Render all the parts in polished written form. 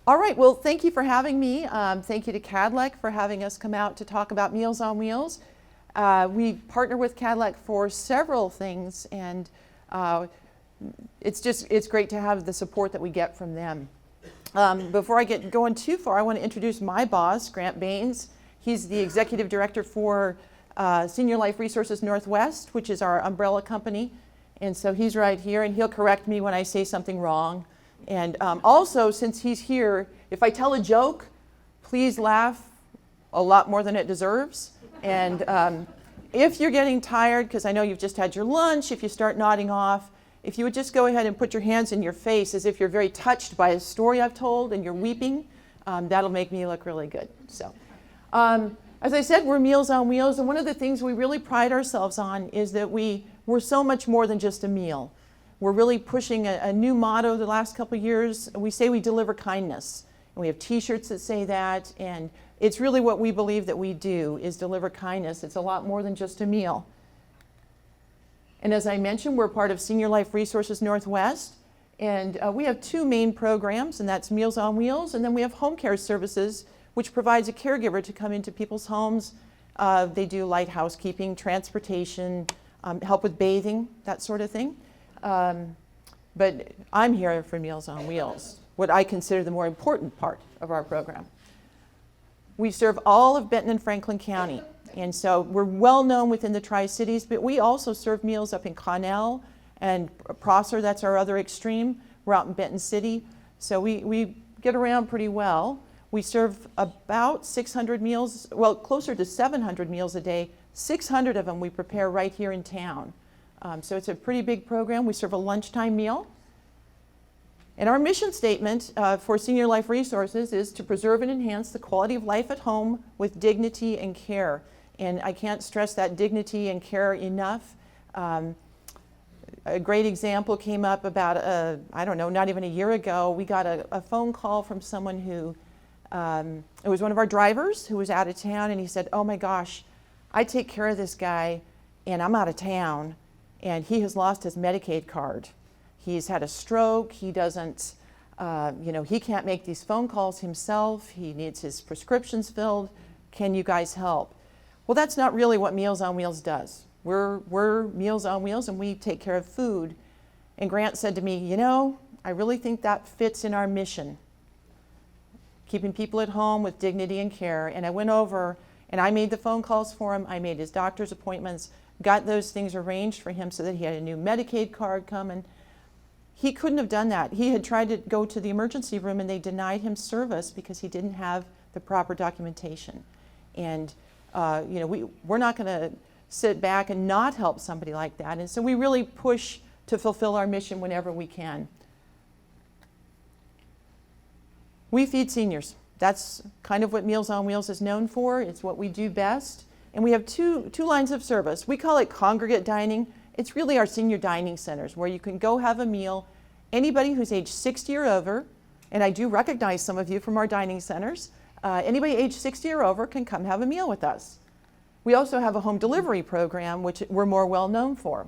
All right, well, thank you for having me. Thank you to Kadlec for having us come out to talk about Meals on Wheels. We partner with Kadlec for several things, and it's great to have the support that we get from them. Before I get going too far, I want to introduce my boss, Grant Baines. He's the executive director for Senior Life Resources Northwest, which is our umbrella company. And so he's right here, and he'll correct me when I say something wrong. And also, since he's here, if I tell a joke, please laugh a lot more than it deserves. And if you're getting tired, because I know you've just had your lunch, if you start nodding off, if you would just go ahead and put your hands in your face as if you're very touched by a story I've told and you're weeping, that'll make me look really good. So, as I said, we're Meals on Wheels, and one of the things we really pride ourselves on is that we're so much more than just a meal. We're really pushing a new motto the last couple of years. We say we deliver kindness, and we have t-shirts that say that, and it's really what we believe that we do is deliver kindness. It's a lot more than just a meal. And as I mentioned, we're part of Senior Life Resources Northwest, and we have two main programs, and that's Meals on Wheels, and then we have home care services, which provides a caregiver to come into people's homes. They do light housekeeping, transportation, help with bathing, that sort of thing. But I'm here for Meals on Wheels, what I consider the more important part of our program. We serve all of Benton and Franklin County, and so we're well known within the Tri-Cities, but we also serve meals up in Connell and Prosser, that's our other extreme. We're out in Benton City, so we get around pretty well. We serve about 600 meals, well, closer to 700 meals a day. 600 of them we prepare right here in town. So it's a pretty big program. We serve a lunchtime meal. And our mission statement for Senior Life Resources is to preserve and enhance the quality of life at home with dignity and care. And I can't stress that dignity and care enough. A great example came up about, I don't know, not even a year ago. We got a phone call from someone who, it was one of our drivers who was out of town, and he said, oh my gosh, I take care of this guy, and I'm out of town. And he has lost his Medicaid card. He's had a stroke. He doesn't, he can't make these phone calls himself. He needs his prescriptions filled. Can you guys help? Well, that's not really what Meals on Wheels does. We're Meals on Wheels, and we take care of food. And Grant said to me, I really think that fits in our mission, keeping people at home with dignity and care. And I went over, and I made the phone calls for him. I made his doctor's appointments, got those things arranged for him so that he had a new Medicaid card coming. He couldn't have done that. He had tried to go to the emergency room, and they denied him service because he didn't have the proper documentation. And we're not going to sit back and not help somebody like that. And so we really push to fulfill our mission whenever we can. We feed seniors. That's kind of what Meals on Wheels is known for. It's what we do best. And we have two lines of service. We call it Congregate dining. It's really our senior dining centers where you can go have a meal. Anybody who's age 60 or over, and I do recognize some of you from our dining centers, anybody age 60 or over can come have a meal with us. We also have a home delivery program, which we're more well known for.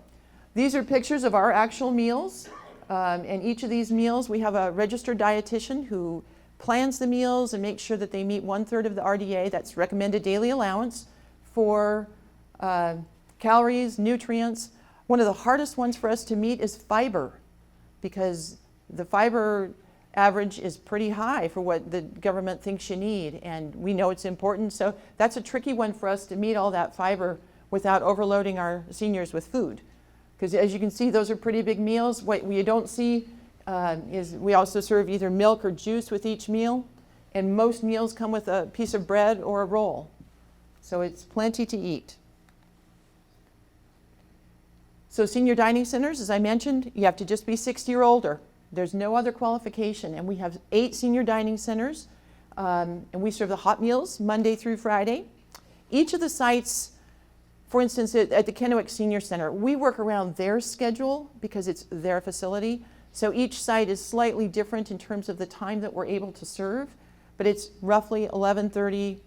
These are pictures of our actual meals. And each of these meals, we have a registered dietitian who plans the meals and makes sure that they meet 1/3 of the RDA, that's recommended daily allowance, for calories, nutrients. One of the hardest ones for us to meet is fiber, because the fiber average is pretty high for what the government thinks you need, and we know it's important. So that's a tricky one for us to meet all that fiber without overloading our seniors with food. Because as you can see, those are pretty big meals. What we don't see is we also serve either milk or juice with each meal, and most meals come with a piece of bread or a roll. So it's plenty to eat. So senior dining centers, as I mentioned, you have to just be 60 or older. There's no other qualification. And we have 8 senior dining centers, and we serve the hot meals Monday through Friday. Each of the sites, for instance, at the Kennewick Senior Center, we work around their schedule because it's their facility. So each site is slightly different in terms of the time that we're able to serve, but it's roughly 11:30,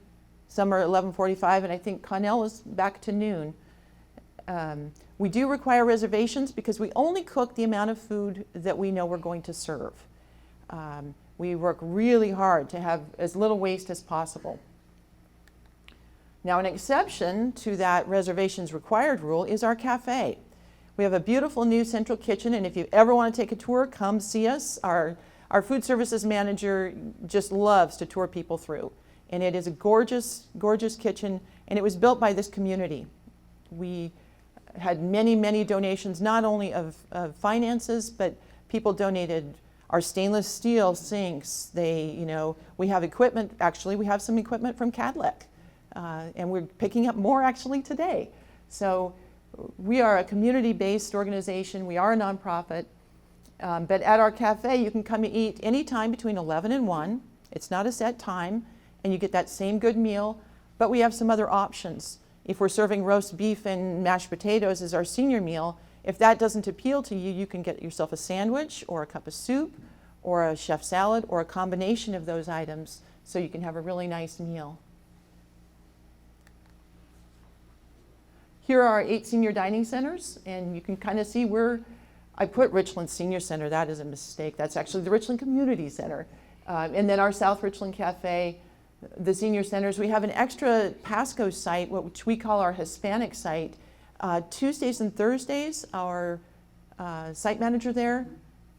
some are 11:45, and I think Connell is back to noon. We do require reservations because we only cook the amount of food that we know we're going to serve. We work really hard to have as little waste as possible. Now, an exception to that reservations required rule is our cafe. We have a beautiful new central kitchen, and if you ever want to take a tour, come see us. Our food services manager just loves to tour people through. And it is a gorgeous, gorgeous kitchen, and it was built by this community. We had many, many donations, not only of finances, but people donated our stainless steel sinks. We have equipment. Actually, we have some equipment from Kadlec, and we're picking up more actually today. So we are a community-based organization. We are a nonprofit, but at our cafe, you can come and eat anytime between 11 and 1. It's not a set time, and you get that same good meal, but we have some other options. If we're serving roast beef and mashed potatoes as our senior meal, if that doesn't appeal to you, you can get yourself a sandwich or a cup of soup or a chef salad or a combination of those items so you can have a really nice meal. Here are our 8 senior dining centers, and you can kind of see where I put Richland Senior Center. That is a mistake. That's actually the Richland Community Center. And then our South Richland Cafe, the senior centers. We have an extra Pasco site, which we call our Hispanic site. Tuesdays and Thursdays, our site manager there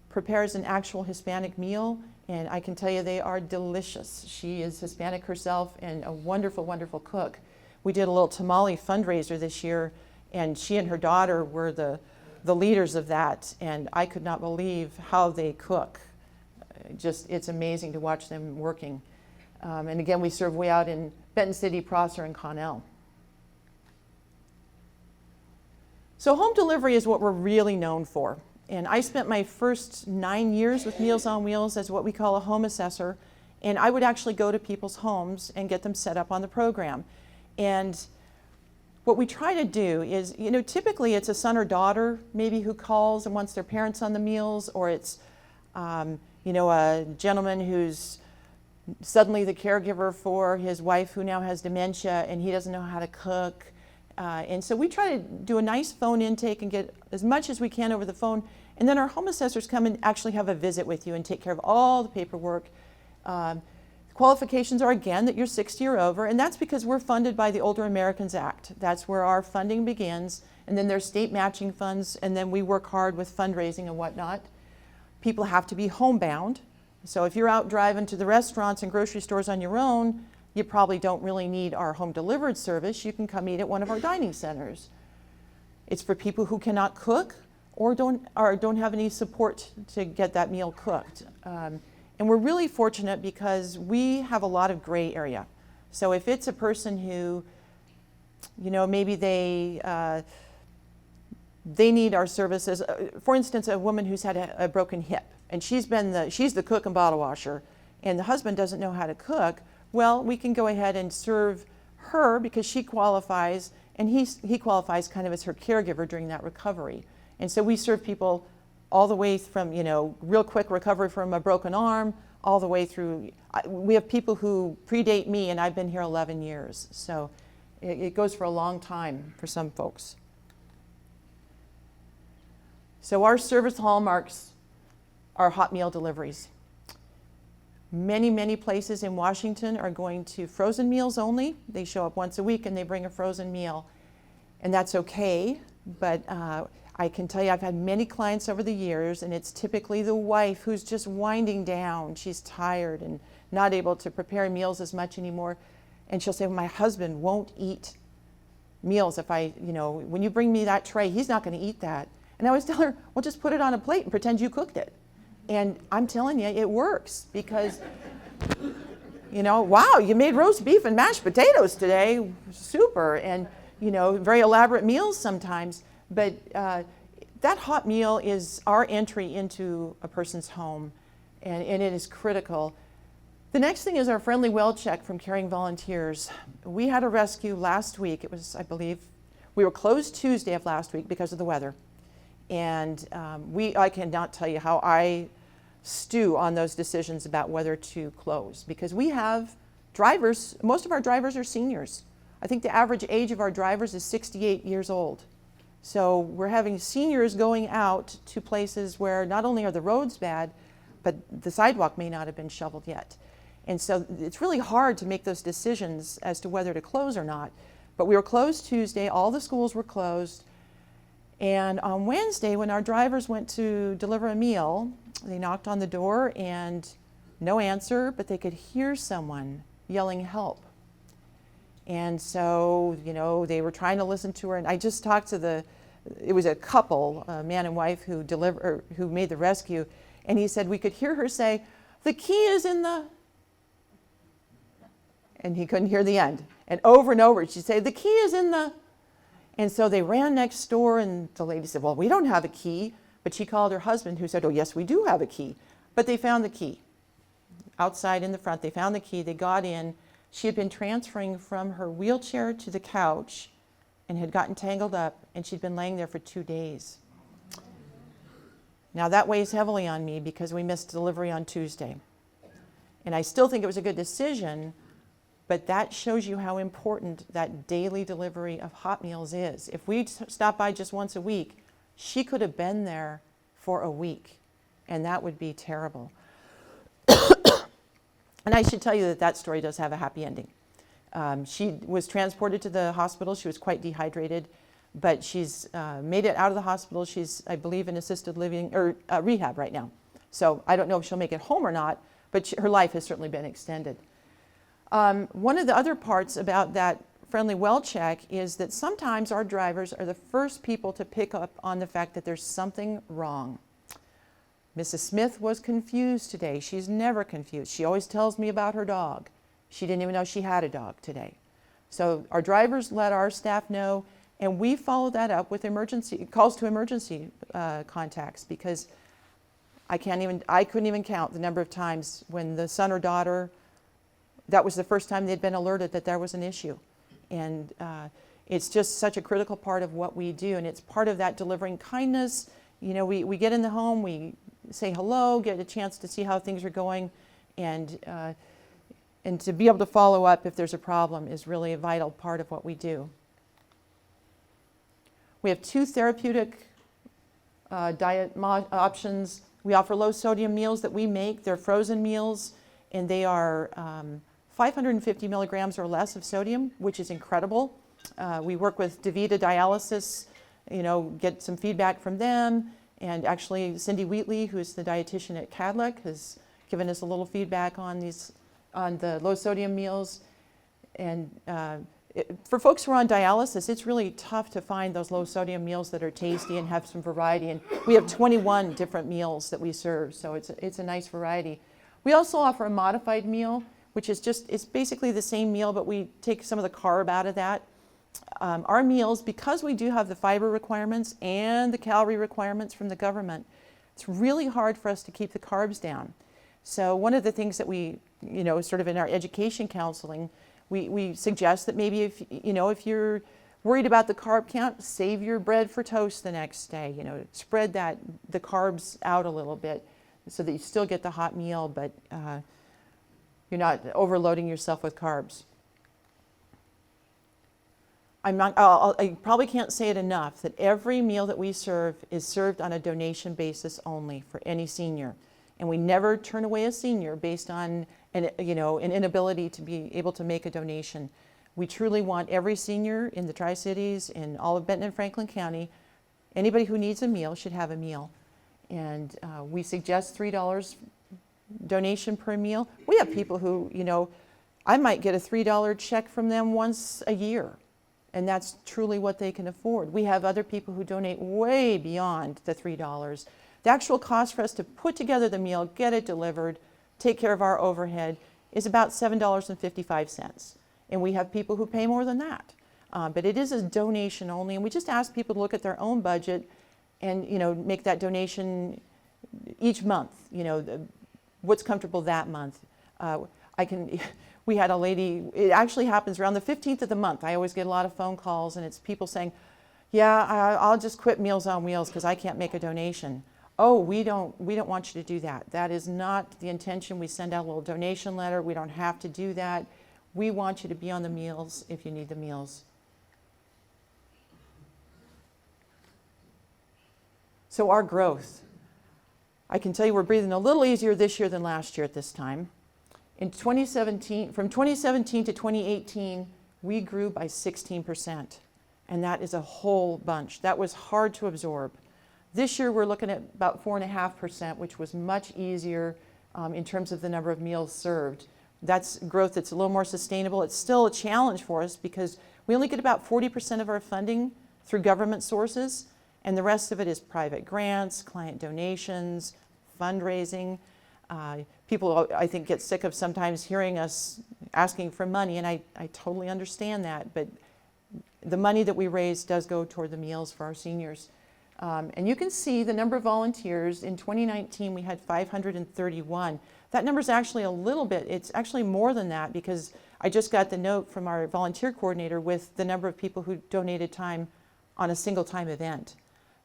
prepares an actual Hispanic meal, and I can tell you they are delicious. She is Hispanic herself and a wonderful, wonderful cook. We did a little tamale fundraiser this year, and she and her daughter were the leaders of that, and I could not believe how they cook. It's amazing to watch them working. And again, we serve way out in Benton City, Prosser, and Connell. So home delivery is what we're really known for. And I spent my first 9 years with Meals on Wheels as what we call a home assessor. And I would actually go to people's homes and get them set up on the program. And what we try to do is, typically it's a son or daughter maybe who calls and wants their parents on the meals, or it's, a gentleman who's suddenly the caregiver for his wife who now has dementia and he doesn't know how to cook. And so we try to do a nice phone intake and get as much as we can over the phone. And then our home assessors come and actually have a visit with you and take care of all the paperwork. Qualifications are, again, that you're 60 or over, and that's because we're funded by the Older Americans Act. That's where our funding begins. And then there's state matching funds, and then we work hard with fundraising and whatnot. People have to be homebound. So if you're out driving to the restaurants and grocery stores on your own, you probably don't really need our home delivered service. You can come eat at one of our dining centers. It's for people who cannot cook or don't have any support to get that meal cooked. And we're really fortunate because we have a lot of gray area. So if it's a person who, maybe they need our services. For instance, a woman who's had a broken hip, and she's the cook and bottle washer, and the husband doesn't know how to cook. Well, we can go ahead and serve her because she qualifies, and he qualifies kind of as her caregiver during that recovery. And so we serve people all the way from, real quick recovery from a broken arm, all the way through. We have people who predate me, and I've been here 11 years. So it goes for a long time for some folks. So our service hallmarks are hot meal deliveries. Many, many places in Washington are going to frozen meals only. They show up once a week and they bring a frozen meal. And that's okay, but I can tell you I've had many clients over the years, and it's typically the wife who's just winding down. She's tired and not able to prepare meals as much anymore. And she'll say, well, my husband won't eat meals if when you bring me that tray, he's not going to eat that. And I always tell her, well, just put it on a plate and pretend you cooked it. And I'm telling you, it works because, wow, you made roast beef and mashed potatoes today. Super. And, very elaborate meals sometimes. But that hot meal is our entry into a person's home, and it is critical. The next thing is our friendly well check from Caring Volunteers. We had a rescue last week. It was, I believe, we were closed Tuesday of last week because of the weather. And I cannot tell you how I stew on those decisions about whether to close, because we have drivers. Most of our drivers are seniors. I think the average age of our drivers is 68 years old. So we're having seniors going out to places where not only are the roads bad, but the sidewalk may not have been shoveled yet. And so it's really hard to make those decisions as to whether to close or not. But we were closed Tuesday, all the schools were closed. And on Wednesday, when our drivers went to deliver a meal, they knocked on the door and no answer, but they could hear someone yelling help. And so, they were trying to listen to her. And I just talked to it was a couple, a man and wife who made the rescue. And he said, we could hear her say, "The key is in the," and he couldn't hear the end. And over, she'd say, "The key is in the," and so they ran next door, and the lady said, "Well, we don't have a key." But she called her husband, who said, "Oh, yes, we do have a key." But they found the key. Outside in the front, they found the key, they got in. She had been transferring from her wheelchair to the couch and had gotten tangled up, and she'd been laying there for 2 days. Now that weighs heavily on me because we missed delivery on Tuesday. And I still think it was a good decision, but that shows you how important that daily delivery of hot meals is. If we stopped by just once a week, she could have been there for a week, and that would be terrible. And I should tell you that story does have a happy ending. She was transported to the hospital. She was quite dehydrated, but she's made it out of the hospital. She's, I believe, in assisted living or rehab right now. So I don't know if she'll make it home or not, but her life has certainly been extended. One of the other parts about that friendly well check is that sometimes our drivers are the first people to pick up on the fact that there's something wrong. Mrs. Smith was confused today. She's never confused. She always tells me about her dog. She didn't even know she had a dog today. So our drivers let our staff know, and we follow that up with calls to emergency contacts, because I couldn't even count the number of times when the son or daughter, that was the first time they'd been alerted that there was an issue. And it's just such a critical part of what we do, and it's part of that delivering kindness. We get in the home, we say hello, get a chance to see how things are going, and to be able to follow up if there's a problem is really a vital part of what we do. We have 2 therapeutic diet options. We offer low sodium meals that we make. They're frozen meals, and they are 550 milligrams or less of sodium, which is incredible. We work with DaVita Dialysis, get some feedback from them. And actually, Cindy Wheatley, who is the dietitian at Kadlec, has given us a little feedback on the low sodium meals. And for folks who are on dialysis, it's really tough to find those low sodium meals that are tasty and have some variety. And we have 21 different meals that we serve, so it's a nice variety. We also offer a modified meal, which is it's basically the same meal, but we take some of the carb out of that. Our meals, because we do have the fiber requirements and the calorie requirements from the government, it's really hard for us to keep the carbs down. So one of the things that we, sort of in our education counseling, we suggest that maybe if you're worried about the carb count, save your bread for toast the next day. Spread the carbs out a little bit so that you still get the hot meal, but you're not overloading yourself with carbs. I probably can't say it enough that every meal that we serve is served on a donation basis only for any senior. And we never turn away a senior based on an inability to be able to make a donation. We truly want every senior in the Tri-Cities, in all of Benton and Franklin County, anybody who needs a meal should have a meal. And we suggest $3 donation per meal. We have people who, I might get a $3 check from them once a year. And that's truly what they can afford. We have other people who donate way beyond the $3. The actual cost for us to put together the meal, get it delivered, take care of our overhead is about $7.55. And we have people who pay more than that. But it is a donation only, and we just ask people to look at their own budget and make that donation each month, what's comfortable that month. We had a lady, it actually happens around the 15th of the month. I always get a lot of phone calls, and it's people saying, yeah, I'll just quit Meals on Wheels because I can't make a donation. Oh, we don't want you to do that. That is not the intention. We send out a little donation letter. We don't have to do that. We want you to be on the meals if you need the meals. So our growth. I can tell you we're breathing a little easier this year than last year at this time. In 2017, from 2017 to 2018, we grew by 16%, and that is a whole bunch. That was hard to absorb. This year we're looking at about 4.5%, which was much easier in terms of the number of meals served. That's growth that's a little more sustainable. It's still a challenge for us because we only get about 40% of our funding through government sources, and the rest of it is private grants, client donations, fundraising. People, I think, get sick of sometimes hearing us asking for money, and I totally understand that, but the money that we raise does go toward the meals for our seniors. And you can see the number of volunteers. In 2019, we had 531. That number is actually a little bit, it's actually more than that because I just got the note from our volunteer coordinator with the number of people who donated time on a single time event.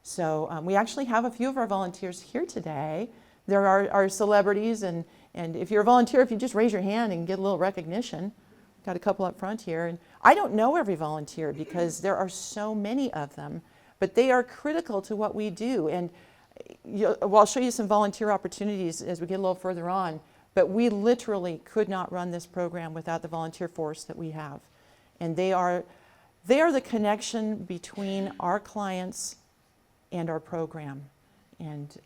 So we actually have a few of our volunteers here today. There are our celebrities, and if you're a volunteer, if you just raise your hand and get a little recognition. Got a couple up front here. And I don't know every volunteer because there are so many of them, but they are critical to what we do. And well, I'll show you some volunteer opportunities as we get a little further on, but we literally could not run this program without the volunteer force that we have. And they are the connection between our clients and our program. And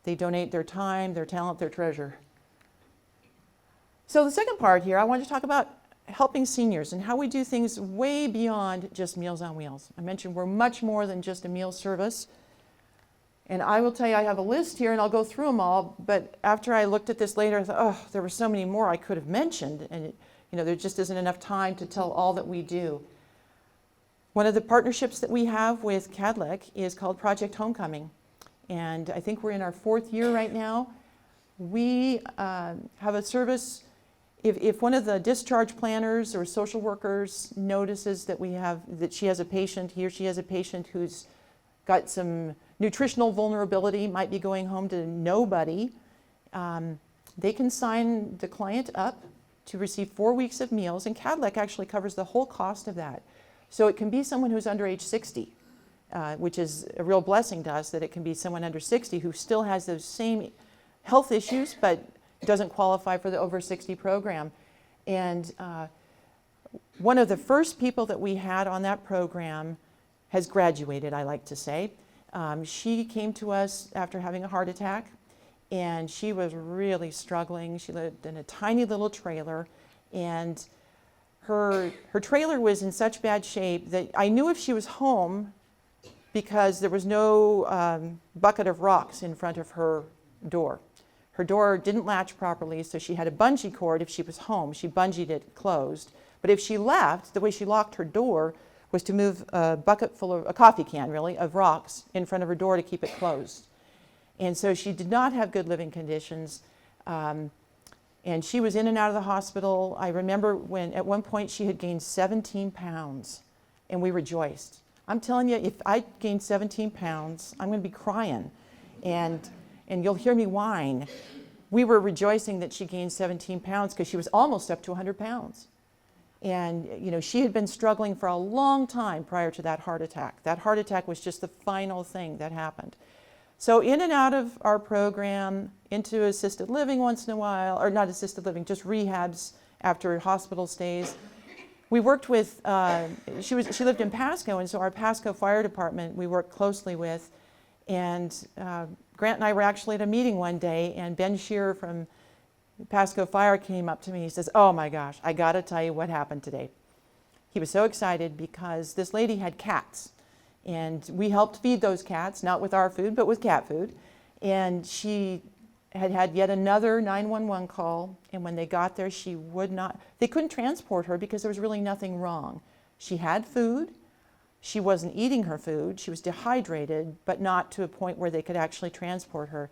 they donate their time, their talent, their treasure. So the second part here, I want to talk about helping seniors and how we do things way beyond just Meals on Wheels. I mentioned we're much more than just a meal service. And I will tell you, I have a list here and I'll go through them all, but after I looked at this later, I thought, oh, there were so many more I could have mentioned, and there just isn't enough time to tell all that we do. One of the partnerships that we have with Kadlec is called Project Homecoming, and I think we're in our 4th year right now. We have a service. If one of the discharge planners or social workers notices that she has a patient, he or she has a patient who's got some nutritional vulnerability, might be going home to nobody, they can sign the client up to receive 4 weeks of meals, and Kadlec actually covers the whole cost of that. So it can be someone who's under age 60, which is a real blessing to us that it can be someone under 60 who still has those same health issues but doesn't qualify for the over 60 program. And one of the first people that we had on that program has graduated, I like to say. She came to us after having a heart attack, and she was really struggling. She lived in a tiny little trailer, and her trailer was in such bad shape that I knew if she was home because there was no bucket of rocks in front of her door. Her door didn't latch properly, so she had a bungee cord if she was home. She bungeed it closed. But if she left, the way she locked her door was to move a bucket full of, a coffee can really, of rocks in front of her door to keep it closed. And so she did not have good living conditions. And she was in and out of the hospital. I remember when at one point she had gained 17 pounds, and we rejoiced. I'm telling you, if I gained 17 pounds, I'm going to be crying. And you'll hear me whine. We were rejoicing that she gained 17 pounds because she was almost up to 100 pounds. And she had been struggling for a long time prior to that heart attack. That heart attack was just the final thing that happened. So in and out of our program, into assisted living once in a while, or not assisted living, just rehabs after hospital stays. We worked with, she lived in Pasco, and so our Pasco Fire Department we worked closely with. And Grant and I were actually at a meeting one day, and Ben Shearer from Pasco Fire came up to me. He says, "Oh my gosh, I got to tell you what happened today." He was so excited because this lady had cats, and we helped feed those cats, not with our food, but with cat food. And she had yet another 911 call, and when they got there, they couldn't transport her because there was really nothing wrong. She had food. She wasn't eating her food. She was dehydrated, but not to a point where they could actually transport her.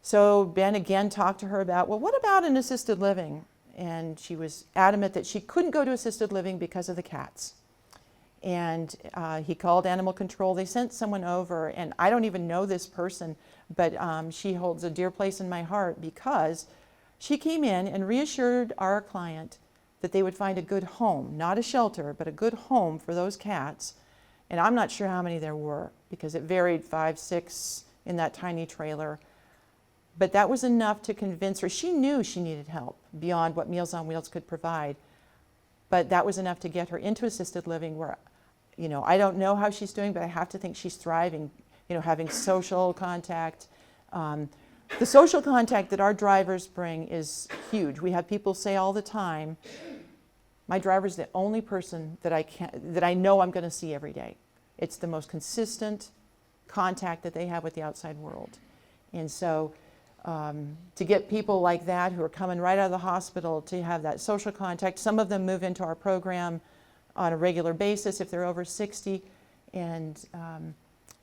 So Ben again talked to her about, well, what about an assisted living? And she was adamant that she couldn't go to assisted living because of the cats. And he called animal control. They sent someone over, and I don't even know this person, but she holds a dear place in my heart because she came in and reassured our client that they would find a good home, not a shelter, but a good home for those cats. And I'm not sure how many there were because it varied 5, 6, in that tiny trailer. But that was enough to convince her. She knew she needed help beyond what Meals on Wheels could provide. But that was enough to get her into assisted living where, I don't know how she's doing, but I have to think she's thriving, having social contact. The social contact that our drivers bring is huge. We have people say all the time, my driver's the only person that I know I'm going to see every day. It's the most consistent contact that they have with the outside world. And so to get people like that who are coming right out of the hospital to have that social contact, some of them move into our program on a regular basis if they're over 60. And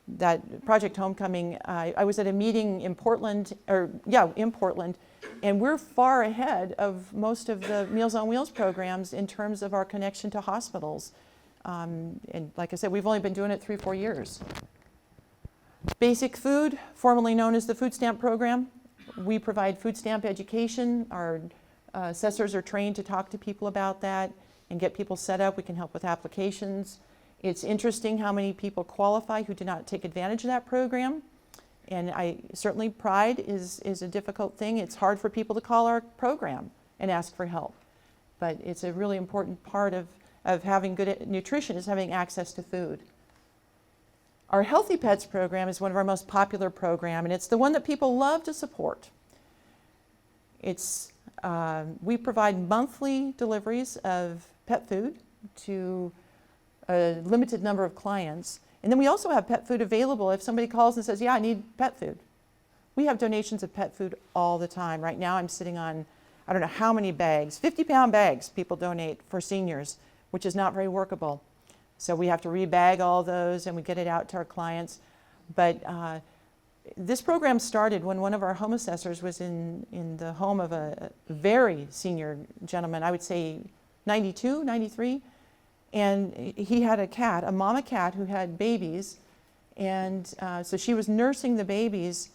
that Project Homecoming, I was at a meeting in Portland, and we're far ahead of most of the Meals on Wheels programs in terms of our connection to hospitals. And like I said, we've only been doing it 3-4 years. Basic food, formerly known as the food stamp program. We provide food stamp education. Our assessors are trained to talk to people about that and get people set up. We can help with applications. It's interesting how many people qualify who do not take advantage of that program. And certainly pride is a difficult thing. It's hard for people to call our program and ask for help. But it's a really important part of having good nutrition is having access to food. Our Healthy Pets program is one of our most popular programs, and it's the one that people love to support. We provide monthly deliveries of pet food to a limited number of clients. And then we also have pet food available if somebody calls and says, yeah, I need pet food. We have donations of pet food all the time. Right now I'm sitting on, I don't know how many bags, 50-pound bags people donate for seniors, which is not very workable. So we have to rebag all those and we get it out to our clients. But this program started when one of our home assessors was in the home of a very senior gentleman, I would say 92, 93. And he had a cat, a mama cat who had babies. And so she was nursing the babies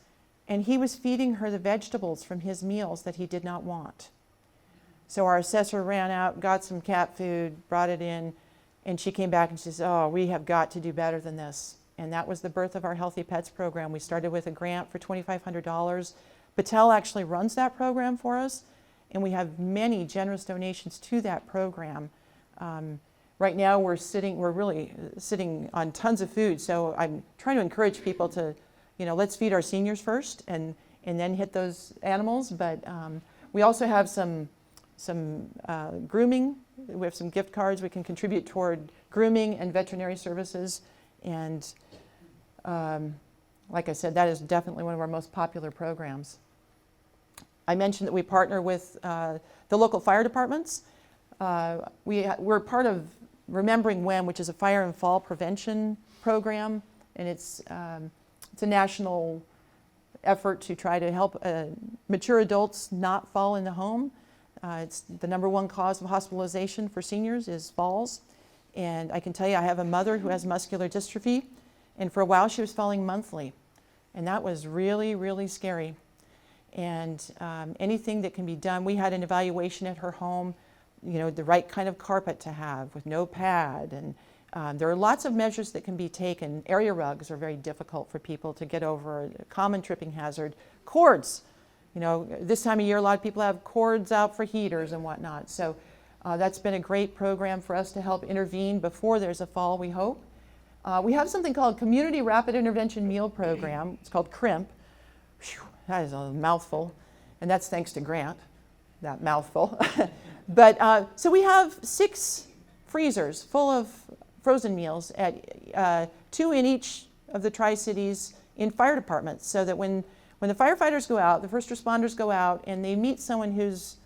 and he was feeding her the vegetables from his meals that he did not want. So our assessor ran out, got some cat food, brought it in, and she came back and she says, oh, we have got to do better than this. And that was the birth of our Healthy Pets program. We started with a grant for $2,500. Battelle actually runs that program for us, and we have many generous donations to that program. Right now we're really sitting on tons of food, so I'm trying to encourage people to, let's feed our seniors first and then hit those animals. But we also have some grooming. We have some gift cards we can contribute toward grooming and veterinary services. And like I said, that is definitely one of our most popular programs. I mentioned that we partner with the local fire departments. We're part of Remembering When, which is a fire and fall prevention program, and it's a national effort to try to help mature adults not fall in the home. It's the #1 cause of hospitalization for seniors is falls. And I can tell you, I have a mother who has muscular dystrophy, and for a while she was falling monthly. And that was really, really scary. And anything that can be done, we had an evaluation at her home, the right kind of carpet to have with no pad. And there are lots of measures that can be taken. Area rugs are very difficult for people to get over, a common tripping hazard. Cords. This time of year, a lot of people have cords out for heaters and whatnot. So that's been a great program for us to help intervene before there's a fall, we hope. We have something called Community Rapid Intervention Meal Program. It's called CRIMP. Whew, that is a mouthful. And that's thanks to Grant, that mouthful. But so we have 6 freezers full of frozen meals at 2 in each of the Tri-Cities in fire departments, so that when the firefighters go out, the first responders go out, and they meet someone there's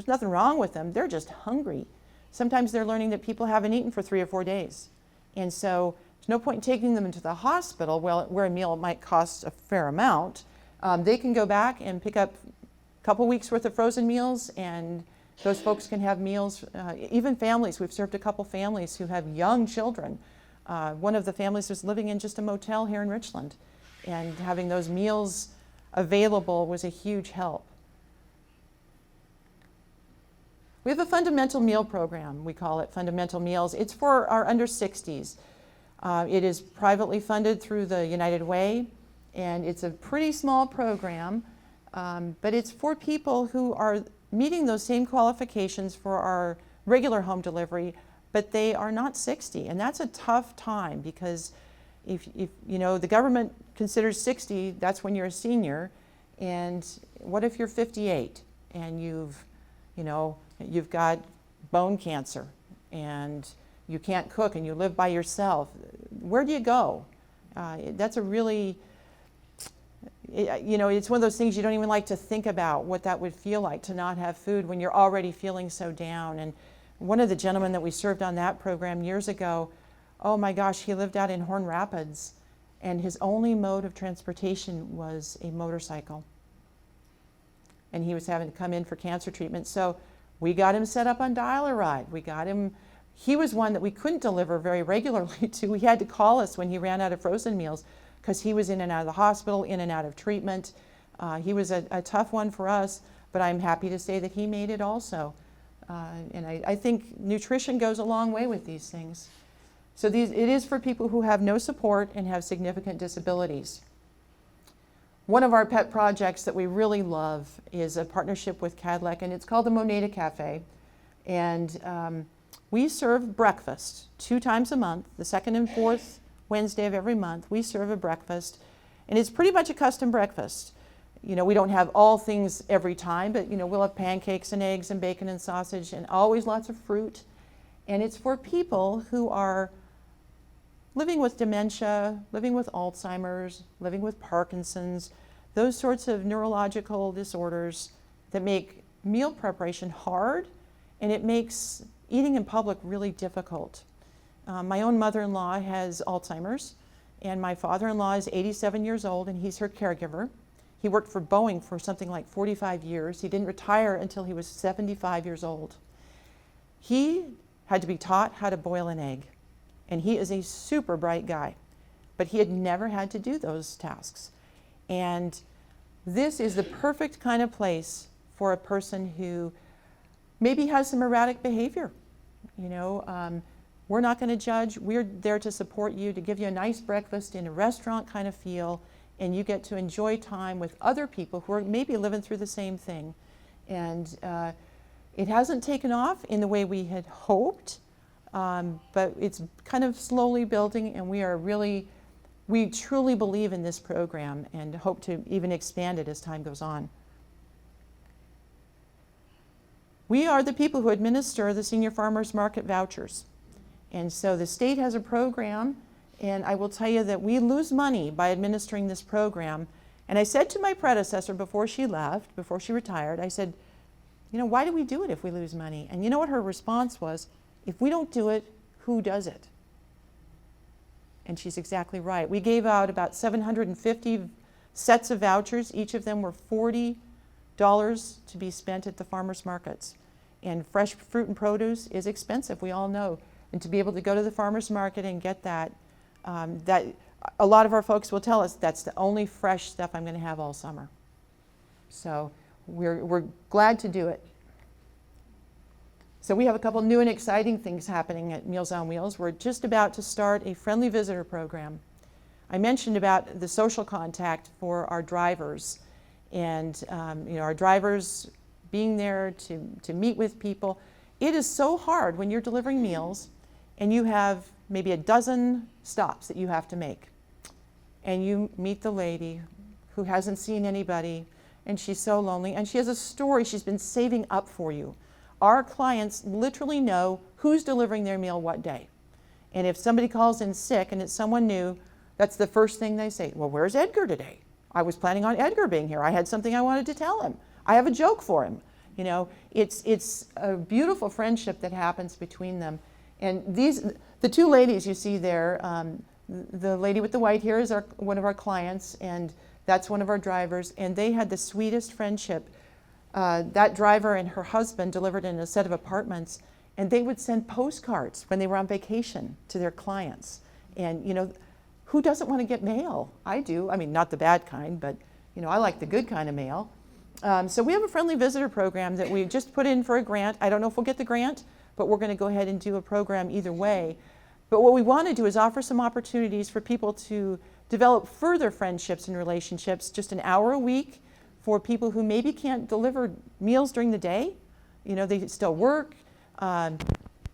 nothing wrong with them, they're just hungry. Sometimes they're learning that people haven't eaten for 3 or 4 days. And so there's no point in taking them into the hospital where a meal might cost a fair amount. They can go back and pick up a couple weeks worth of frozen meals, and those folks can have meals, even families. We've served a couple families who have young children. One of the families was living in just a motel here in Richland, and having those meals available was a huge help. We have a fundamental meal program. We call it Fundamental Meals. It's for our under 60s. It is privately funded through the United Way. And it's a pretty small program, but it's for people who are meeting those same qualifications for our regular home delivery, but they are not 60. And that's a tough time, because if you know, the government considers 60, that's when you're a senior. And what if you're 58 and you've got bone cancer and you can't cook and you live by yourself? Where do you go? That's a really, it's one of those things you don't even like to think about what that would feel like to not have food when you're already feeling so down. And one of the gentlemen that we served on that program years ago, oh my gosh, he lived out in Horn Rapids, and his only mode of transportation was a motorcycle. And he was having to come in for cancer treatment. So we got him set up on Dial-A-Ride. He was one that we couldn't deliver very regularly to. He had to call us when he ran out of frozen meals, because he was in and out of the hospital, in and out of treatment. He was a tough one for us, but I'm happy to say that he made it also. And I think nutrition goes a long way with these things. So it is for people who have no support and have significant disabilities. One of our pet projects that we really love is a partnership with Kadlec, and it's called the Moneda Cafe. And we serve breakfast 2 times a month, the second and fourth Wednesday of every month. We serve a breakfast, and it's pretty much a custom breakfast. We don't have all things every time, but we'll have pancakes and eggs and bacon and sausage and always lots of fruit. And it's for people who are living with dementia, living with Alzheimer's, living with Parkinson's, those sorts of neurological disorders that make meal preparation hard, and it makes eating in public really difficult. My own mother-in-law has Alzheimer's, and my father-in-law is 87 years old, and he's her caregiver. He worked for Boeing for something like 45 years. He didn't retire until he was 75 years old. He had to be taught how to boil an egg, and he is a super bright guy, but he had never had to do those tasks. And this is the perfect kind of place for a person who maybe has some erratic behavior. We're not going to judge. We're there to support you, to give you a nice breakfast in a restaurant kind of feel, and you get to enjoy time with other people who are maybe living through the same thing. And it hasn't taken off in the way we had hoped, but it's kind of slowly building, and we truly believe in this program and hope to even expand it as time goes on. We are the people who administer the Senior Farmers Market vouchers. And so the state has a program, and I will tell you that we lose money by administering this program. And I said to my predecessor before she left, before she retired, I said, why do we do it if we lose money? And you know what her response was? If we don't do it, who does it? And she's exactly right. We gave out about 750 sets of vouchers. Each of them were $40 to be spent at the farmers markets. And fresh fruit and produce is expensive, we all know. And to be able to go to the farmers market and get that, a lot of our folks will tell us that's the only fresh stuff I'm going to have all summer. So we're glad to do it. So we have a couple new and exciting things happening at Meals on Wheels. We're just about to start a friendly visitor program. I mentioned about the social contact for our drivers, and our drivers being there to meet with people. It is so hard when you're delivering meals and you have maybe a dozen stops that you have to make. And you meet the lady who hasn't seen anybody, and she's so lonely, and she has a story she's been saving up for you. Our clients literally know who's delivering their meal what day. And if somebody calls in sick and it's someone new, that's the first thing they say. Well, where's Edgar today? I was planning on Edgar being here. I had something I wanted to tell him. I have a joke for him. It's a beautiful friendship that happens between them. And the 2 ladies you see there, the lady with the white hair is one of our clients, and that's one of our drivers, and they had the sweetest friendship. That driver and her husband delivered in a set of apartments, and they would send postcards when they were on vacation to their clients. And who doesn't want to get mail? I do. I mean, not the bad kind, but I like the good kind of mail. So we have a friendly visitor program that we just put in for a grant. I don't know if we'll get the grant, but we're going to go ahead and do a program either way. But what we want to do is offer some opportunities for people to develop further friendships and relationships, just an hour a week for people who maybe can't deliver meals during the day. You know, they still work.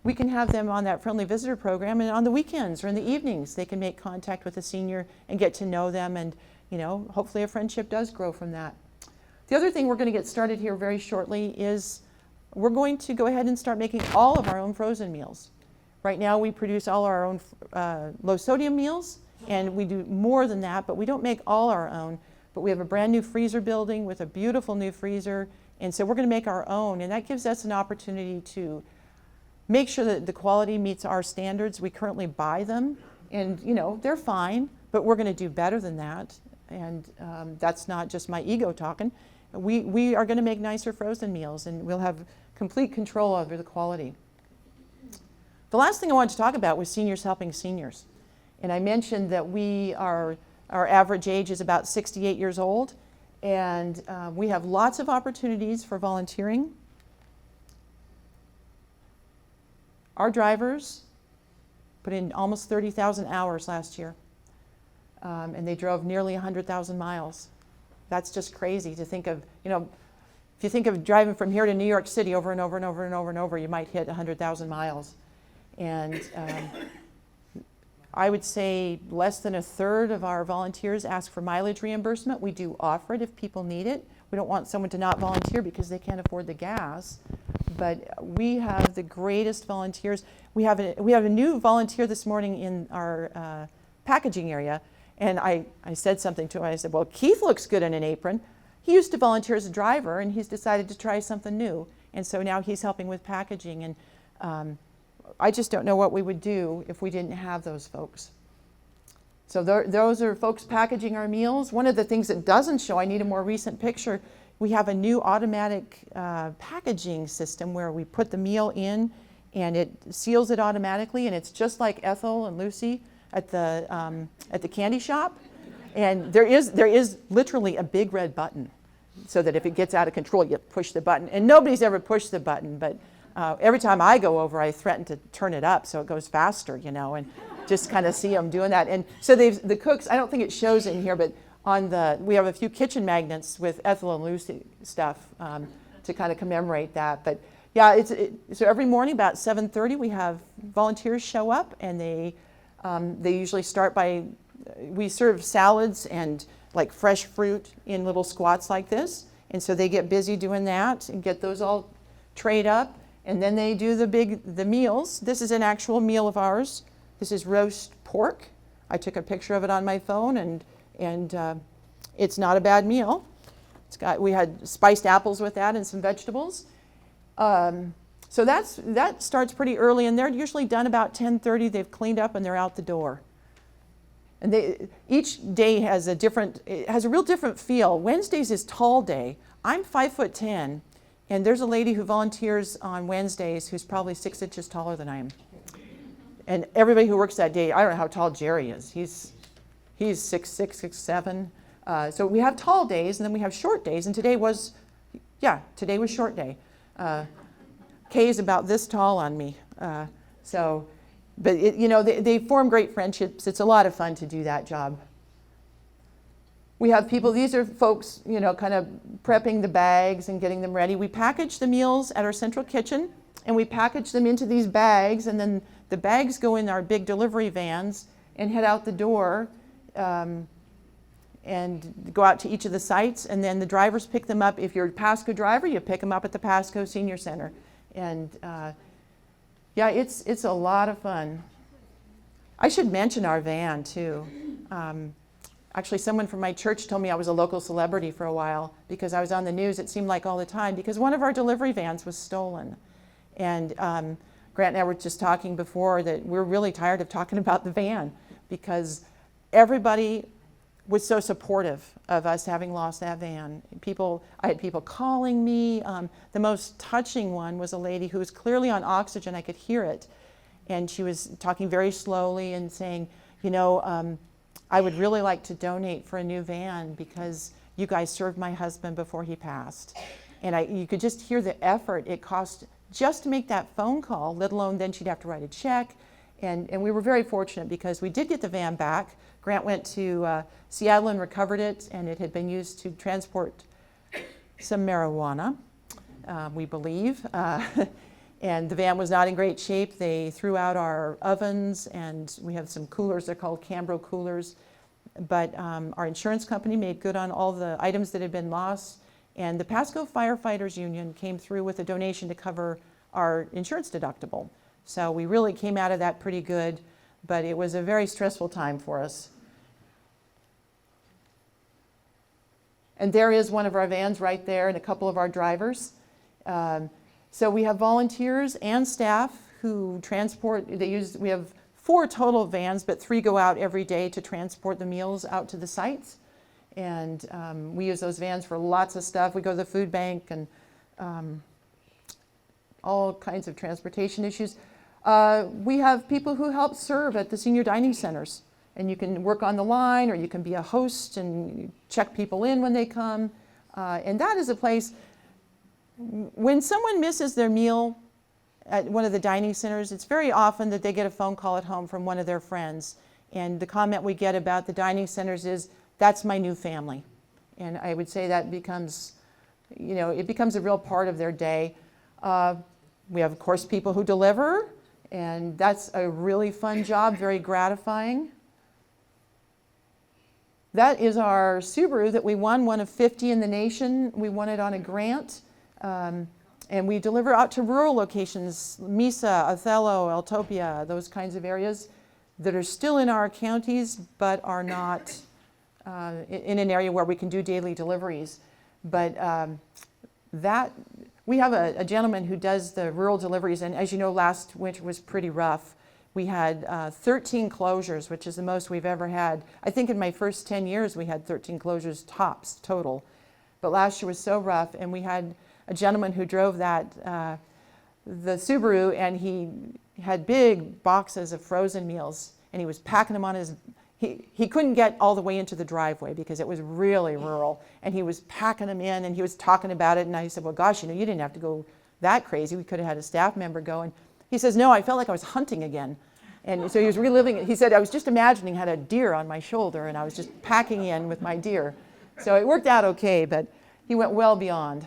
We can have them on that friendly visitor program, and on the weekends or in the evenings, they can make contact with a senior and get to know them, and you know, hopefully a friendship does grow from that. The other thing we're going to get started here very shortly is we're going to go ahead and start making all of our own frozen meals. Right now we produce all our own low sodium meals, and we do more than that, but we don't make all our own. But we have a brand new freezer building with a beautiful new freezer, and so we're going to make our own, and that gives us an opportunity to make sure that the quality meets our standards. We currently buy them, and you know, they're fine, but we're going to do better than that. And that's not just my ego talking. We are going to make nicer frozen meals, and we'll have complete control over the quality. The last thing I wanted to talk about was seniors helping seniors. And I mentioned that our average age is about 68 years old, and we have lots of opportunities for volunteering. Our drivers put in almost 30,000 hours last year, and they drove nearly 100,000 miles. That's just crazy to think of. You know, if you think of driving from here to New York City over and over and over and over and over, you might hit 100,000 miles. And I would say less than a third of our volunteers ask for mileage reimbursement. We do offer it if people need it. We don't want someone to not volunteer because they can't afford the gas. But we have the greatest volunteers. We have a new volunteer this morning in our packaging area, and I said something to him. I said, well, Keith looks good in an apron. He used to volunteer as a driver, and he's decided to try something new. And so now he's helping with packaging. And I just don't know what we would do if we didn't have those folks. So those are folks packaging our meals. One of the things that doesn't show, I need a more recent picture, we have a new automatic packaging system where we put the meal in and it seals it automatically, and it's just like Ethel and Lucy at the candy shop. And there is literally a big red button so that if it gets out of control, you push the button. And nobody's ever pushed the button, but every time I go over, I threaten to turn it up so it goes faster, you know, and just kind of see them doing that. And so the cooks, I don't think it shows in here, but we have a few kitchen magnets with Ethel and Lucy stuff to kind of commemorate that. But yeah, so every morning about 7:30 we have volunteers show up, and they usually start by, we serve salads and like fresh fruit in little squats like this, and so they get busy doing that and get those all trayed up, and then they do the meals. This is an actual meal of ours. This is roast pork. I took a picture of it on my phone, and it's not a bad meal. We had spiced apples with that and some vegetables. So that starts pretty early, and they're usually done about 10:30. They've cleaned up and they're out the door. And each day has a real different feel. Wednesdays is tall day. I'm 5'10", and there's a lady who volunteers on Wednesdays who's probably 6 inches taller than I am. And everybody who works that day, I don't know how tall Jerry is. He's 6'6", 6'7". So we have tall days, and then we have short days. And today was short day. Kay is about this tall on me. But they form great friendships. It's a lot of fun to do that job. We have people, these are folks, kind of prepping the bags and getting them ready. We package the meals at our central kitchen, and we package them into these bags, and then the bags go in our big delivery vans and head out the door and go out to each of the sites, and then the drivers pick them up. If you're a Pasco driver, you pick them up at the Pasco Senior Center. And it's a lot of fun. I should mention our van too. Actually, someone from my church told me I was a local celebrity for a while because I was on the news, it seemed like all the time, because one of our delivery vans was stolen. And Grant and I were just talking before that we're really tired of talking about the van because everybody was so supportive of us having lost that van. I had people calling me. The most touching one was a lady who was clearly on oxygen. I could hear it. And she was talking very slowly and saying, I would really like to donate for a new van because you guys served my husband before he passed. And you could just hear the effort it cost just to make that phone call, let alone then she'd have to write a check. And we were very fortunate because we did get the van back. Grant went to Seattle and recovered it, and it had been used to transport some marijuana, we believe. And the van was not in great shape. They threw out our ovens, and we have some coolers. They're called Cambro coolers. But our insurance company made good on all the items that had been lost. And the Pasco Firefighters Union came through with a donation to cover our insurance deductible. So we really came out of that pretty good, but it was a very stressful time for us. And there is one of our vans right there and a couple of our drivers. So we have volunteers and staff who transport. We have 4 total vans, but 3 go out every day to transport the meals out to the sites. And we use those vans for lots of stuff. We go to the food bank and all kinds of transportation issues. We have people who help serve at the senior dining centers. And you can work on the line, or you can be a host and check people in when they come. And that is a place, when someone misses their meal at one of the dining centers, it's very often that they get a phone call at home from one of their friends. And the comment we get about the dining centers is, that's my new family. And I would say that becomes, it becomes a real part of their day. We have, of course, people who deliver, and that's a really fun job, very gratifying. That is our Subaru that we won, one of 50 in the nation. We won it on a grant. And we deliver out to rural locations, Mesa, Othello, Eltopia, those kinds of areas that are still in our counties, but are not in an area where we can do daily deliveries. But we have a gentleman who does the rural deliveries, and as you know, last winter was pretty rough. We had 13 closures, which is the most we've ever had. I think in my first 10 years we had 13 closures tops total. But last year was so rough, and we had a gentleman who drove the Subaru, and he had big boxes of frozen meals, and he was packing them on his, he couldn't get all the way into the driveway because it was really rural, and he was packing them in, and he was talking about it, and I said, well, gosh, you didn't have to go that crazy. We could have had a staff member go, and he says, no, I felt like I was hunting again. And so he was reliving it. He said, I was just imagining I had a deer on my shoulder, and I was just packing in with my deer. So it worked out okay, but he went well beyond.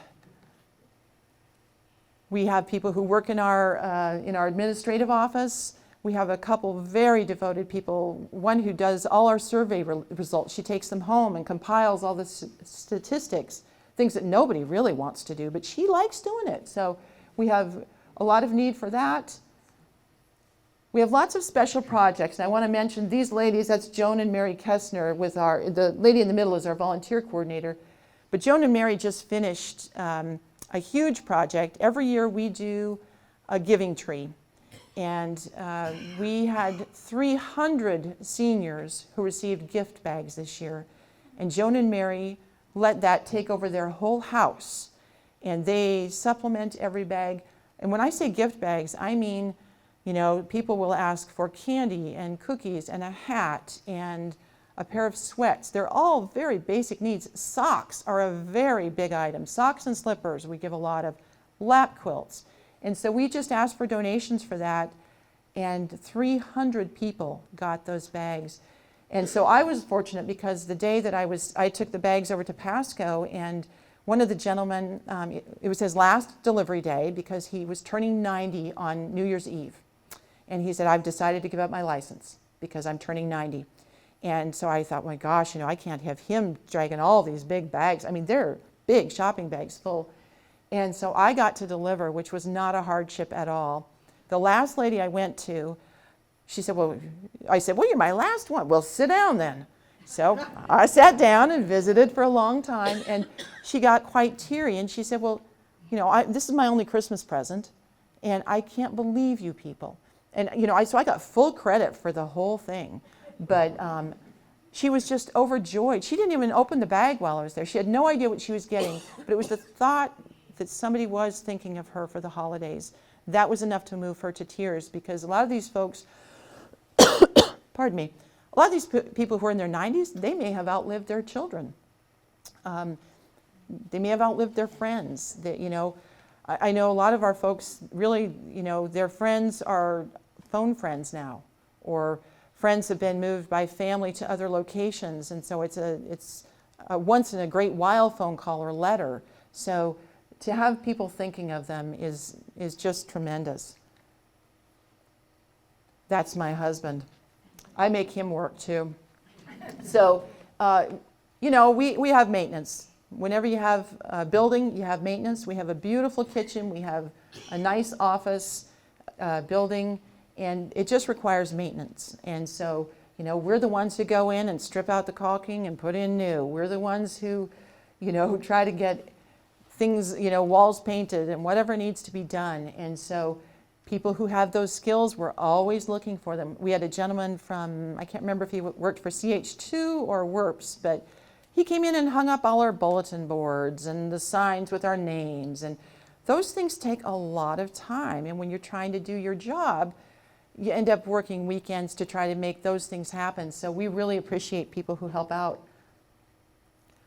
We have people who work in our administrative office. We have a couple very devoted people, one who does all our survey results. She takes them home and compiles all the statistics, things that nobody really wants to do, but she likes doing it. So we have a lot of need for that. We have lots of special projects, and I want to mention these ladies. That's Joan and Mary Kessner. The lady in the middle is our volunteer coordinator. But Joan and Mary just finished a huge project. Every year we do a giving tree. And we had 300 seniors who received gift bags this year. And Joan and Mary let that take over their whole house. And they supplement every bag. And when I say gift bags, I mean, people will ask for candy and cookies and a hat and a pair of sweats. They're all very basic needs. Socks are a very big item. Socks and slippers we give a lot of. Lap quilts. And so we just asked for donations for that, and 300 people got those bags. And so I was fortunate because the day that I took the bags over to Pasco, and one of the gentlemen, it was his last delivery day because he was turning 90 on New Year's Eve. And he said, I've decided to give up my license because I'm turning 90. And so I thought, my gosh, I can't have him dragging all these big bags. I mean, they're big shopping bags full. And so I got to deliver, which was not a hardship at all. The last lady I went to, she said, I said, you're my last one. Well, sit down then. So I sat down and visited for a long time, and she got quite teary, and she said, this is my only Christmas present, and I can't believe you people. And, so I got full credit for the whole thing. But she was just overjoyed. She didn't even open the bag while I was there. She had no idea what she was getting, but it was the thought that somebody was thinking of her for the holidays. That was enough to move her to tears, because a lot of these folks, pardon me, a lot of these people who are in their 90s, they may have outlived their children. They may have outlived their friends. I know a lot of our folks really, their friends are phone friends now, or Friends have been moved by family to other locations, and so it's a once in a great while phone call or letter. So to have people thinking of them is just tremendous. That's my husband. I make him work too. So, we have maintenance. Whenever you have a building, you have maintenance. We have a beautiful kitchen. We have a nice office building, and it just requires maintenance. And so, we're the ones who go in and strip out the caulking and put in new. We're the ones who, try to get things, walls painted and whatever needs to be done. And so people who have those skills, we're always looking for them. We had a gentleman from, I can't remember if he worked for CH2 or WERPS, but he came in and hung up all our bulletin boards and the signs with our names. And those things take a lot of time. And when you're trying to do your job, you end up working weekends to try to make those things happen. So we really appreciate people who help out.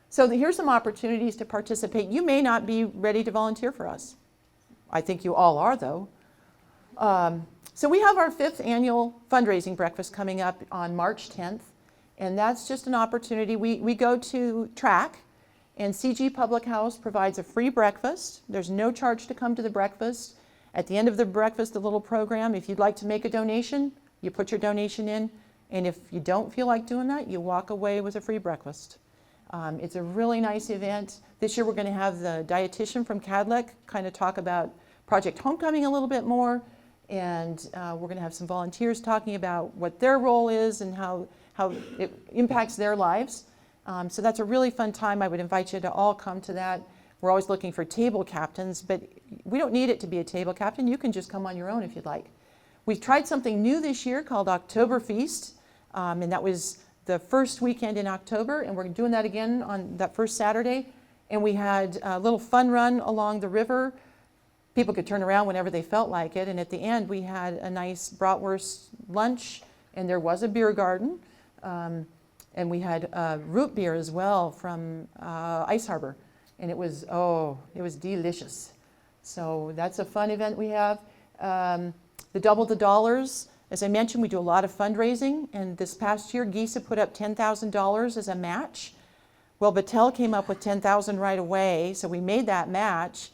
So here's some opportunities to participate. You may not be ready to volunteer for us. I think you all are, though. So we have our 5th annual fundraising breakfast coming up on March 10th. And that's just an opportunity. We go to Track, and CG Public House provides a free breakfast. There's no charge to come to the breakfast. At the end of the breakfast, a little program. If you'd like to make a donation, you put your donation in. And if you don't feel like doing that, you walk away with a free breakfast. It's a really nice event. This year we're going to have the dietitian from Kadlec kind of talk about Project Homecoming a little bit more. And we're going to have some volunteers talking about what their role is and how it impacts their lives. So that's a really fun time. I would invite you to all come to that. We're always looking for table captains, but we don't need it to be a table captain. You can just come on your own if you'd like. We've tried something new this year called October Feast, and that was the first weekend in October, and we're doing that again on that first Saturday. And we had a little fun run along the river. People could turn around whenever they felt like it, and at the end we had a nice bratwurst lunch, and there was a beer garden, and we had root beer as well from Ice Harbor, and it was delicious. So that's a fun event we have. The Double the Dollars, as I mentioned, we do a lot of fundraising, and this past year GISA put up $10,000 as a match. Well, Battelle came up with $10,000 right away, so we made that match.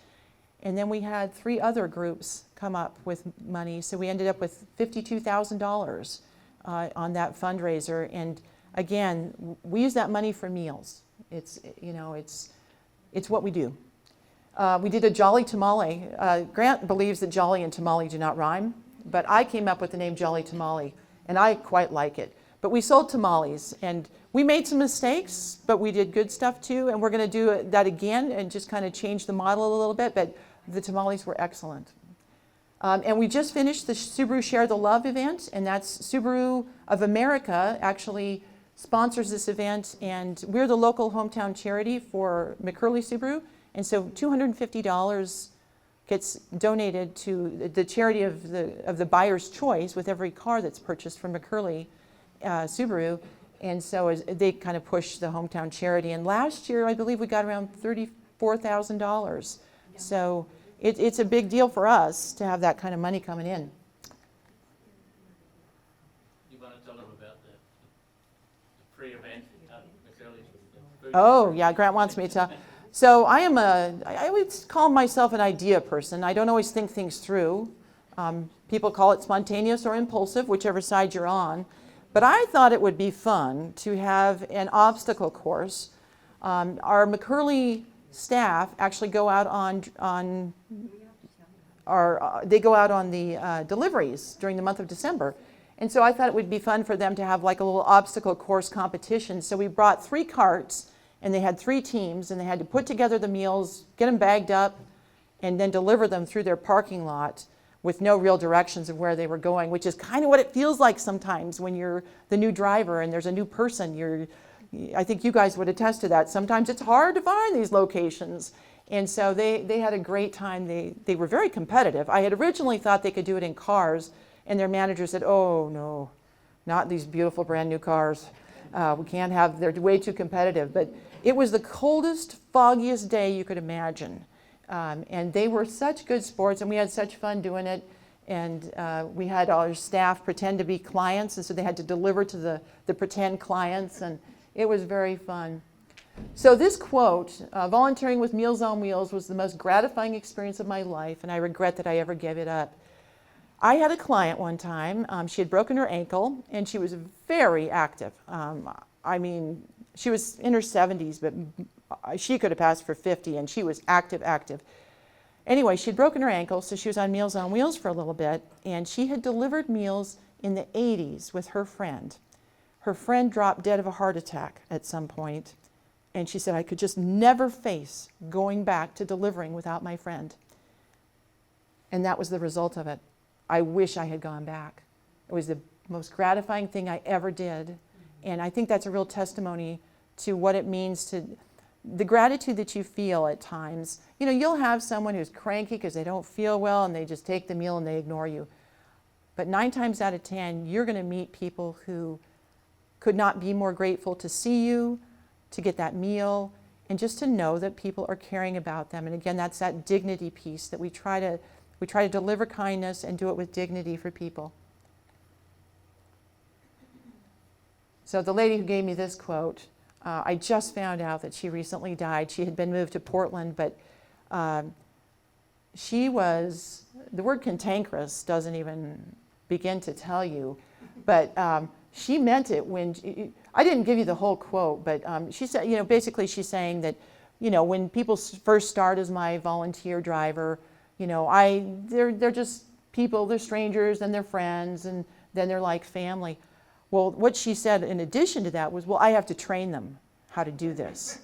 And then we had 3 other groups come up with money, so we ended up with $52,000 on that fundraiser. And again, we use that money for meals. It's what we do. We did a Jolly Tamale. Grant believes that Jolly and Tamale do not rhyme, but I came up with the name Jolly Tamale, and I quite like it. But we sold tamales, and we made some mistakes, but we did good stuff too, and we're going to do that again and just kind of change the model a little bit, but the tamales were excellent. And we just finished the Subaru Share the Love event, and that's Subaru of America actually sponsors this event, and we're the local hometown charity for McCurley Subaru, and so $250 gets donated to the charity of the buyer's choice with every car that's purchased from McCurley Subaru, and so they kind of push the hometown charity. And last year, I believe we got around $34,000. Yeah. So it's a big deal for us to have that kind of money coming in. You want to tell them about the free event at McCurley? Oh, yeah, Grant wants me to. So I would call myself an idea person. I don't always think things through. People call it spontaneous or impulsive, whichever side you're on. But I thought it would be fun to have an obstacle course. Our McCurley staff actually go out on the deliveries during the month of December. And so I thought it would be fun for them to have like a little obstacle course competition. So we brought 3 carts, and they had 3 teams, and they had to put together the meals, get them bagged up, and then deliver them through their parking lot with no real directions of where they were going, which is kind of what it feels like sometimes when you're the new driver and there's a new person. I think you guys would attest to that. Sometimes it's hard to find these locations. And so they had a great time. They were very competitive. I had originally thought they could do it in cars, and their manager said, oh no, not these beautiful brand new cars. We can't have, they're way too competitive. But it was the coldest, foggiest day you could imagine. And they were such good sports, and we had such fun doing it. And we had our staff pretend to be clients, and so they had to deliver to the pretend clients, and it was very fun. So this quote, volunteering with Meals on Wheels was the most gratifying experience of my life, and I regret that I ever gave it up. I had a client one time, she had broken her ankle, and she was very active. I mean, she was in her 70s, but she could have passed for 50, and she was active. Anyway, she'd broken her ankle, so she was on Meals on Wheels for a little bit, and she had delivered meals in the 80s with her friend. Her friend dropped dead of a heart attack at some point, and she said, I could just never face going back to delivering without my friend. And that was the result of it. I wish I had gone back. It was the most gratifying thing I ever did. And I think that's a real testimony to what it means to the gratitude that you feel at times. You know, you'll have someone who's cranky because they don't feel well and they just take the meal and they ignore you. But 9 times out of 10, you're going to meet people who could not be more grateful to see you, to get that meal, and just to know that people are caring about them. And again, that's that dignity piece that we try to deliver kindness and do it with dignity for people. So the lady who gave me this quote, I just found out that she recently died. She had been moved to Portland, but she was, the word cantankerous doesn't even begin to tell you, but she meant it when, I didn't give you the whole quote, but she said, you know, basically she's saying that, you know, when people first start as my volunteer driver, you know, they're just people, they're strangers, and they're friends, and then they're like family. Well, what she said in addition to that was, well, I have to train them how to do this.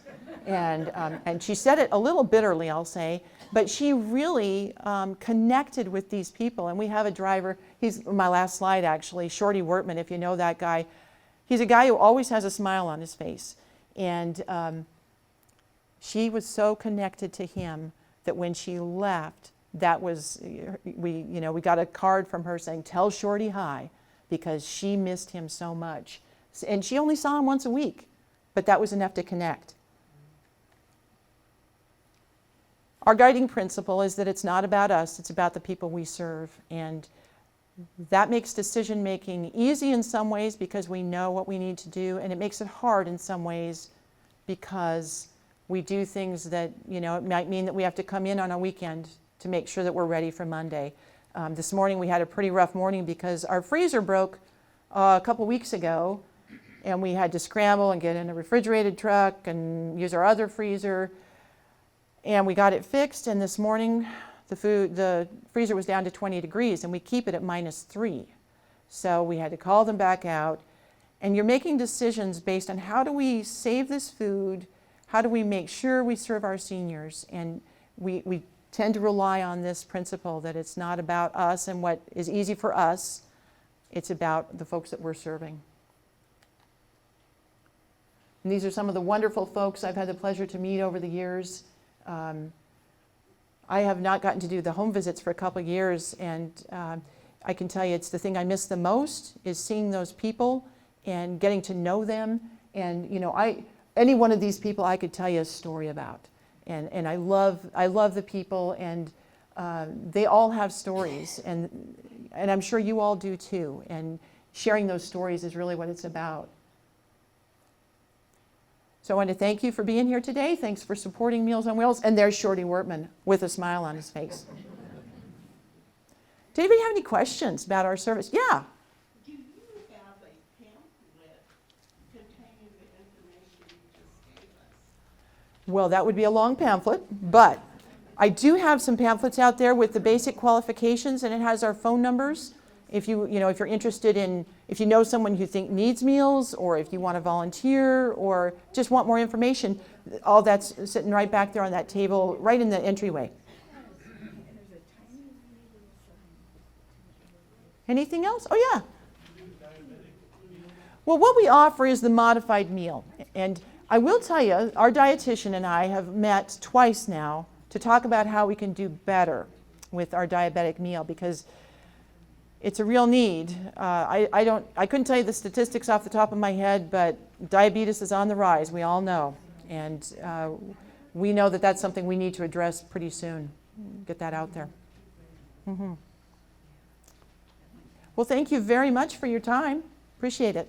And she said it a little bitterly, I'll say, but she really connected with these people. And we have a driver, he's my last slide actually, Shorty Wortman, if you know that guy. He's a guy who always has a smile on his face. And she was so connected to him that when she left, that was, we got a card from her saying, tell Shorty hi, because she missed him so much. And she only saw him once a week, but that was enough to connect. Our guiding principle is that it's not about us, it's about the people we serve. And that makes decision making easy in some ways because we know what we need to do, and it makes it hard in some ways because we do things that, you know, it might mean that we have to come in on a weekend to make sure that we're ready for Monday. This morning we had a pretty rough morning because our freezer broke a couple weeks ago, and we had to scramble and get in a refrigerated truck and use our other freezer. And we got it fixed, and this morning the freezer was down to 20 degrees, and we keep it at -3. So we had to call them back out. And you're making decisions based on how do we save this food, how do we make sure we serve our seniors, and we tend to rely on this principle that it's not about us and what is easy for us, it's about the folks that we're serving. And these are some of the wonderful folks I've had the pleasure to meet over the years. I have not gotten to do the home visits for a couple of years, and I can tell you it's the thing I miss the most is seeing those people and getting to know them. And you know, any one of these people I could tell you a story about. And I love the people, and they all have stories, and I'm sure you all do too. And sharing those stories is really what it's about. So I want to thank you for being here today. Thanks for supporting Meals on Wheels. And there's Shorty Wortman with a smile on his face. Did anybody have any questions about our service? Yeah. Do you have a pamphlet containing the information you just gave us? Well, that would be a long pamphlet, but I do have some pamphlets out there with the basic qualifications, and it has our phone numbers. If you're interested in, if you know someone you think needs meals, or if you want to volunteer, or just want more information, all that's sitting right back there on that table, right in the entryway. Anything else? Oh yeah. Well, what we offer is the modified meal. And I will tell you, our dietitian and I have met twice now to talk about how we can do better with our diabetic meal, because it's a real need. I couldn't tell you the statistics off the top of my head, but diabetes is on the rise, we all know. And we know that that's something we need to address pretty soon. Get that out there. Mm-hmm. Well, thank you very much for your time. Appreciate it.